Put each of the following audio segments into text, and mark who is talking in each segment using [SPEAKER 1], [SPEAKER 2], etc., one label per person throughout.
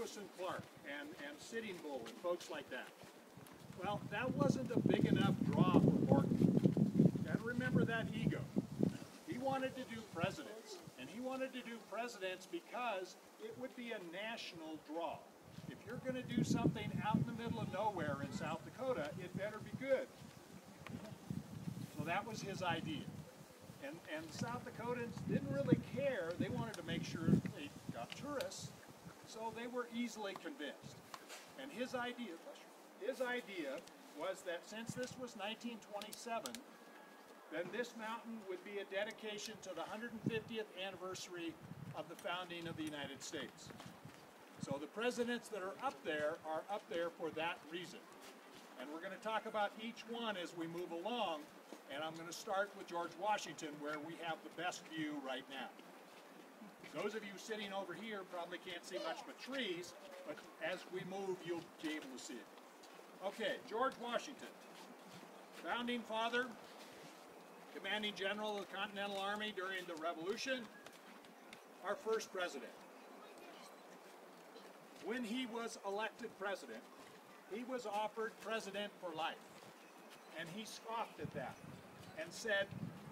[SPEAKER 1] Lewis and Clark and Sitting Bull and folks like that. Well, that wasn't a big enough draw for Morton. And remember that ego. He wanted to do presidents, and he wanted to do presidents because it would be a national draw. If you're going to do something out in the middle of nowhere in South Dakota, it better be good. So that was his idea. And South Dakotans didn't really care. They wanted to make sure they got tourists, so they were easily convinced. And his idea was that since this was 1927, then this mountain would be a dedication to the 150th anniversary of the founding of the United States. So the presidents that are up there for that reason. And we're going to talk about each one as we move along, and I'm going to start with George Washington, where we have the best view right now. Those of you sitting over here probably can't see much but trees, but as we move, you'll be able to see it. Okay, George Washington, founding father, commanding general of the Continental Army during the Revolution, our first president. When he was elected president, he was offered president for life. And he scoffed at that and said,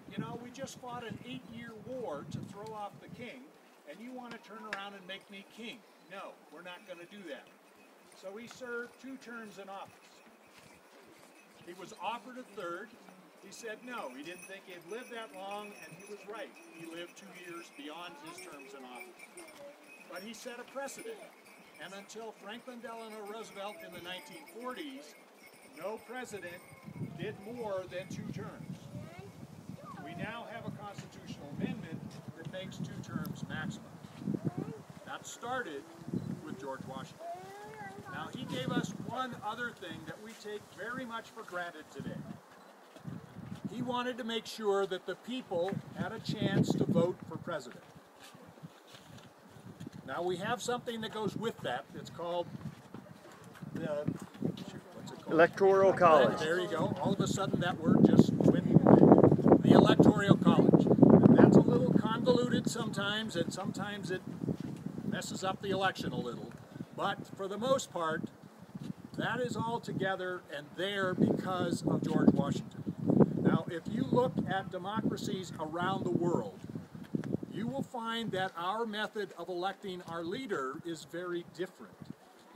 [SPEAKER 1] you know, we just fought an 8-year war to throw off the king, and you want to turn around and make me king. No, we're not going to do that. So he served 2 terms in office. He was offered a third. He said no, he didn't think he'd live that long, and he was right. He lived 2 years beyond his terms in office. But he set a precedent. And until Franklin Delano Roosevelt in the 1940s, no president did more than 2 terms. We now have a constitutional amendment that makes 2 terms maximum. That started with George Washington. Now, he gave us one other thing that we take very much for granted today. He wanted to make sure that the people had a chance to vote for president. Now, we have something that goes with that. It's called the
[SPEAKER 2] Electoral College.
[SPEAKER 1] There you go. All of a sudden, that word just went. The Electoral College. And that's a little convoluted sometimes, and sometimes it messes up the election a little. But for the most part, that is all together and there because of George Washington. Now, if you look at democracies around the world, you will find that our method of electing our leader is very different.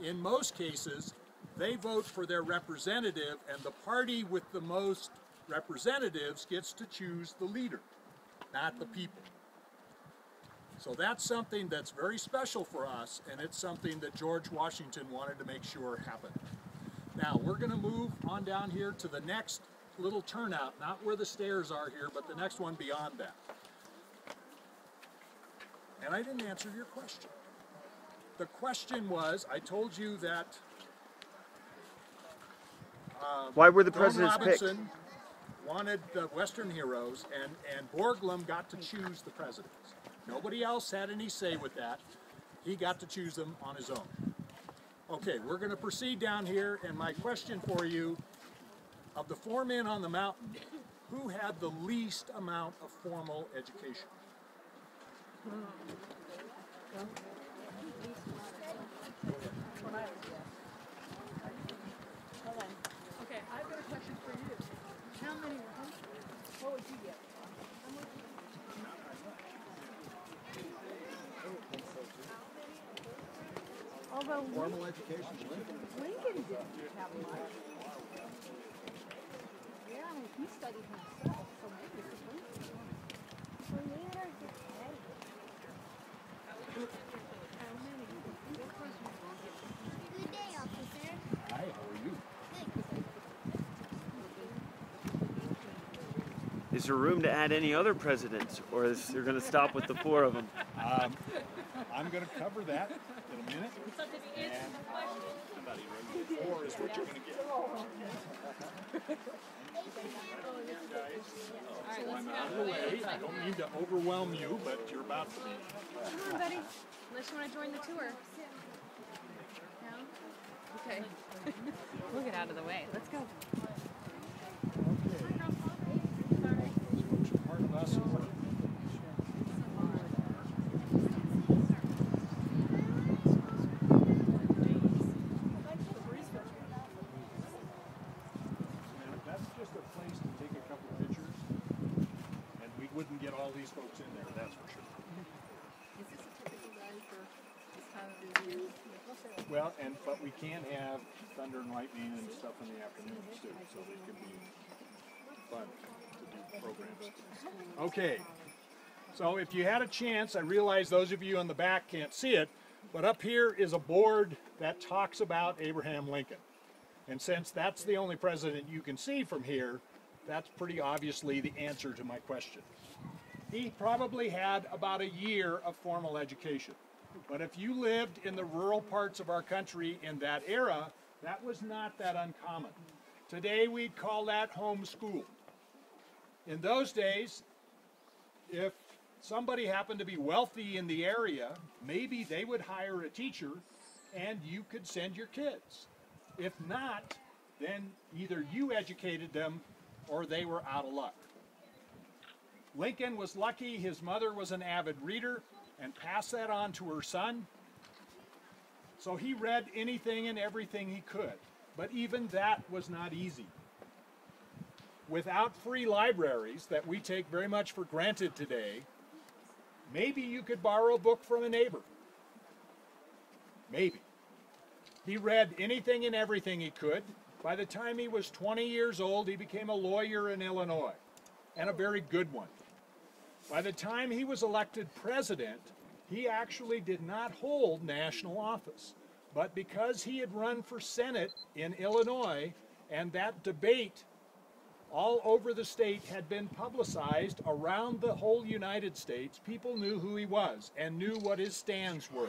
[SPEAKER 1] In most cases, they vote for their representative, and the party with the most representatives gets to choose the leader, not the people. So that's something that's very special for us, and it's something that George Washington wanted to make sure happened. Now, we're going to move on down here to the next little turnout, not where the stairs are here, but the next one beyond that. And I didn't answer your question. The question was, I told you that
[SPEAKER 2] why were the presidents picked?
[SPEAKER 1] Robinson wanted the Western heroes, and Borglum got to choose the presidents. Nobody else had any say with that. He got to choose them on his own. Okay, we're going to proceed down here, and my question for you, of the 4 men on the mountain, who had the least amount of formal education?
[SPEAKER 3] Okay, I've got a question for you. How many were home? What would you get? Although
[SPEAKER 1] Formal education.
[SPEAKER 3] Lincoln didn't have much. Yeah, he studied himself, so maybe it's Lincoln.
[SPEAKER 4] Good day, officer.
[SPEAKER 1] Hi, how are you?
[SPEAKER 2] Is there room to add any other presidents, or is they're going to stop with the 4 of them?
[SPEAKER 1] I'm going to cover that in a minute. And 4 is what you're going to get. So I'm out of the way. I don't mean to overwhelm you, but you're about to be.
[SPEAKER 5] Come on, buddy. Unless you want to join the tour. No? Okay. We'll get out of the way. Let's go.
[SPEAKER 1] Part of us. Well, but we can have thunder and lightning and stuff in the afternoons too, so it can be fun to do programs. Okay, so if you had a chance, I realize those of you in the back can't see it, but up here is a board that talks about Abraham Lincoln. And since that's the only president you can see from here, that's pretty obviously the answer to my question. He probably had about a year of formal education. But if you lived in the rural parts of our country in that era, that was not that uncommon. Today we'd call that homeschool. In those days, if somebody happened to be wealthy in the area, maybe they would hire a teacher and you could send your kids. If not, then either you educated them or they were out of luck. Lincoln was lucky his mother was an avid reader and passed that on to her son. So he read anything and everything he could, but even that was not easy. Without free libraries that we take very much for granted today, maybe you could borrow a book from a neighbor. Maybe. He read anything and everything he could. By the time he was 20 years old, he became a lawyer in Illinois, and a very good one. By the time he was elected president, he actually did not hold national office. But because he had run for Senate in Illinois, and that debate all over the state had been publicized around the whole United States, people knew who he was and knew what his stands were.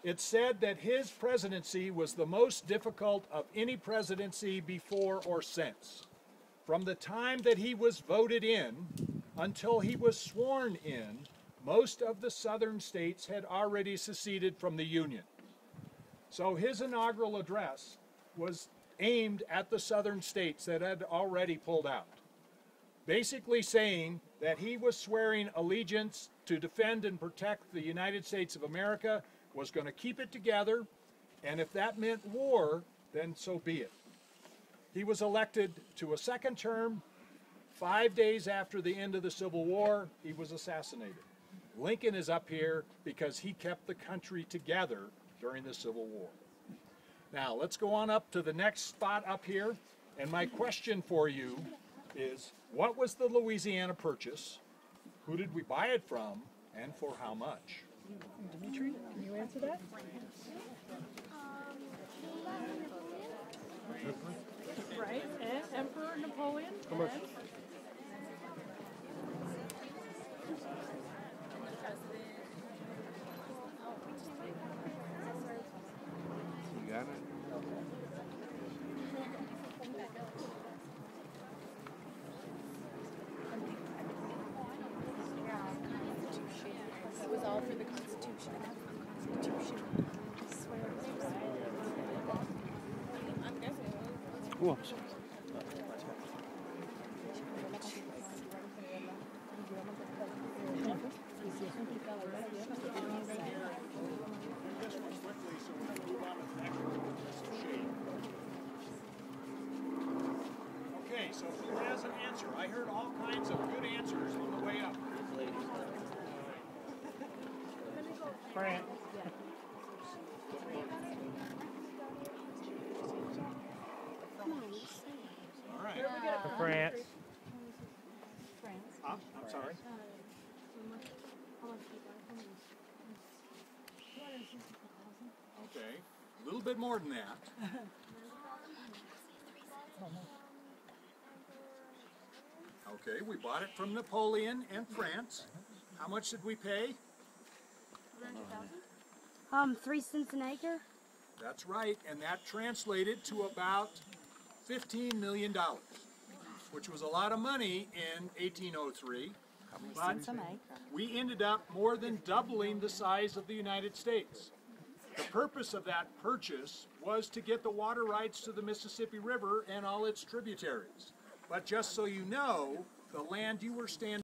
[SPEAKER 1] It's said that his presidency was the most difficult of any presidency before or since. From the time that he was voted in until he was sworn in, most of the southern states had already seceded from the Union. So his inaugural address was aimed at the southern states that had already pulled out, basically saying that he was swearing allegiance to defend and protect the United States of America, was going to keep it together, and if that meant war, then so be it. He was elected to a second term. 5 days after the end of the Civil War, he was assassinated. Lincoln is up here because he kept the country together during the Civil War. Now, let's go on up to the next spot up here, and my question for you is, what was the Louisiana Purchase? Who did we buy it from, and for how much?
[SPEAKER 3] Dimitri, can you answer that? Right, and Emperor Napoleon.
[SPEAKER 6] How much? You got it?
[SPEAKER 5] That was all for the Constitution. I'm guessing.
[SPEAKER 6] Whoops.
[SPEAKER 1] Okay, so who has an answer? I heard all kinds of good answers on the way up.
[SPEAKER 6] France.
[SPEAKER 1] All right.
[SPEAKER 6] France.
[SPEAKER 1] I'm sorry. Okay, a little bit more than that. Okay, we bought it from Napoleon and France. How much did we pay?
[SPEAKER 4] 3 cents an acre.
[SPEAKER 1] That's right, and that translated to about $15 million, which was a lot of money in 1803. But we ended up more than doubling the size of the United States. The purpose of that purchase was to get the water rights to the Mississippi River and all its tributaries. But just so you know, the land you were standing